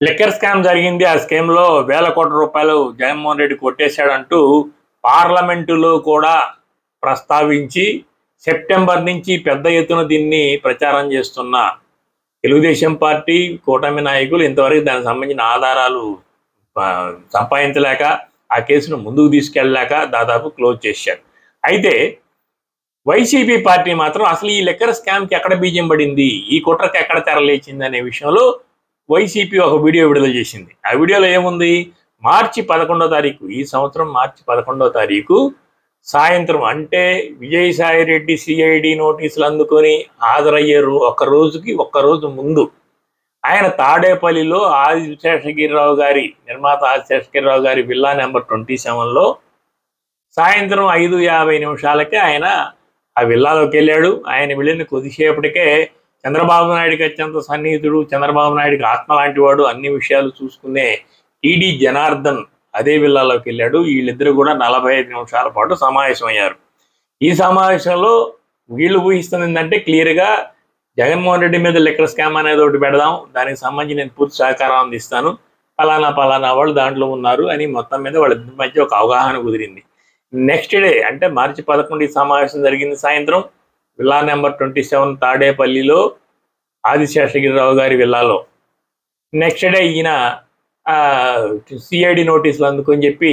Liquor scam జరిగింది. ఆ స్కామ్‌లో వేల కోట్ల రూపాయలు జగన్మోహన్ రెడ్డి కొట్టేశాడంటూ పార్లమెంటులో కూడా ప్రస్తావించి సెప్టెంబర్ నుంచి పెద్ద ఎత్తున దీన్ని ప్రచారం చేస్తున్న తెలుగుదేశం పార్టీ, కూటమి నాయకులు ఇంతవరకు దానికి సంబంధించిన ఆధారాలు సంపాదించలేక, ఆ కేసును ముందుకు తీసుకెళ్ళలేక దాదాపు క్లోజ్ చేశారు. అయితే వైసీపీ పార్టీ మాత్రం అసలు ఈ లిక్కర్ స్కామ్‌కి ఎక్కడ బీజం పడింది, ఈ కుట్రకి ఎక్కడ తెరలేచింది అనే విషయంలో వైసీపీ ఒక వీడియో విడుదల చేసింది. ఆ వీడియోలో ఏముంది? మార్చి 11వ తారీఖు, ఈ సంవత్సరం మార్చి 11వ తారీఖు సాయంత్రం, అంటే విజయసాయిరెడ్డి సిఐడి నోటీసులు అందుకొని హాజరయ్యే ఒక్క రోజు ముందు ఆయన తాడేపల్లిలో ఆదిశేషగిరిరావు గారి, నిర్మాత ఆదిశేషగిరిరావు గారి విల్లా నెంబర్ 27లో సాయంత్రం 5:50 నిమిషాలకే ఆయన ఆ విల్లాలోకి వెళ్ళాడు. ఆయన వెళ్ళిన కొద్దిసేపటికే చంద్రబాబు నాయుడికి అత్యంత సన్నిహితుడు, చంద్రబాబు నాయుడికి ఆత్మ లాంటి వాడు, అన్ని విషయాలు చూసుకునే టీడీ జనార్దన్ అదే విల్లాలోకి వెళ్ళాడు. వీళ్ళిద్దరూ కూడా 45 నిమిషాల పాటు సమావేశం అయ్యారు. ఈ సమావేశంలో వీళ్ళు ఊహిస్తుంది ఏంటంటే, క్లియర్గా జగన్మోహన్ రెడ్డి మీద లిక్కర్ స్కామ్ అనేది ఒకటి పెడదాం, దానికి సంబంధించి నేను పూర్తి సహకారం అందిస్తాను, పలానా వాళ్ళు దాంట్లో ఉన్నారు అని మొత్తం మీద వాళ్ళిద్దరి మధ్య ఒక అవగాహన కుదిరింది. నెక్స్ట్ డే అంటే మార్చి 11 సమావేశం జరిగింది సాయంత్రం విల్లా నెంబర్ 27 తాడేపల్లిలో ఆదిశేషగిరిరావు గారి విల్లాలో. నెక్స్ట్ డే ఈయన సిఐడి నోటీసులు అందుకొని చెప్పి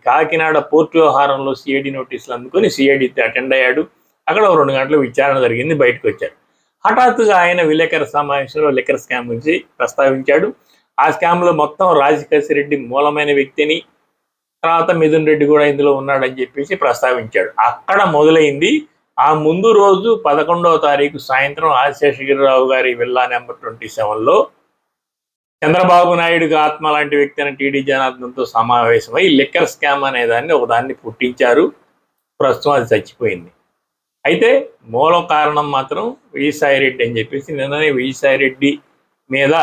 కాకినాడ పోర్టు వ్యవహారంలో సిఐడి నోటీసులు అందుకొని సిఐడి అటెండ్ అయ్యాడు. అక్కడ 2 గంటల విచారణ జరిగింది, బయటకు వచ్చాడు. హఠాత్తుగా ఆయన విలేకరుల సమావేశంలో లిక్కర్ స్కామ్ గురించి ప్రస్తావించాడు. ఆ స్కామ్లో మొత్తం రాజశేఖర్ రెడ్డి మూలమైన వ్యక్తిని, తర్వాత మిథున్ రెడ్డి కూడా ఇందులో ఉన్నాడని చెప్పేసి ప్రస్తావించాడు. అక్కడ మొదలైంది. ఆ ముందు రోజు 11వ తారీఖు సాయంత్రం ఆదిశేషగిరిరావు గారి విల్లా నెంబర్ 27లో చంద్రబాబు నాయుడుకి ఆత్మ లాంటి వ్యక్తి అని టీడీ జనార్దన్తో సమావేశమై లిక్కర్ స్కామ్ అనే ఒకదాన్ని పుట్టించారు. ప్రస్తుతం అది చచ్చిపోయింది. అయితే మూల కారణం మాత్రం విజయసాయిరెడ్డి అని చెప్పేసి నిన్ననే విజయసాయిరెడ్డి మీద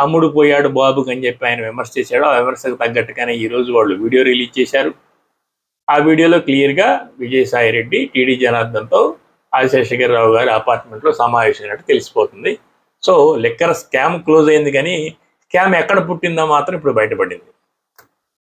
అమ్ముడు పోయాడు బాబుకి అని చెప్పి ఆయన విమర్శ చేశాడు. ఆ విమర్శకు తగ్గట్టుగానే ఈరోజు వాళ్ళు వీడియో రిలీజ్ చేశారు. ఆ వీడియోలో క్లియర్గా విజయసాయిరెడ్డి టీడీ జనార్దన్తో ఆదిశేషగిరిరావు గారి అపార్ట్మెంట్లో సమావేశమైనట్టు తెలిసిపోతుంది. సో లిక్కర్ స్కామ్ క్లోజ్ అయింది, కానీ స్కామ్ ఎక్కడ పుట్టిందో మాత్రం ఇప్పుడు బయటపడింది.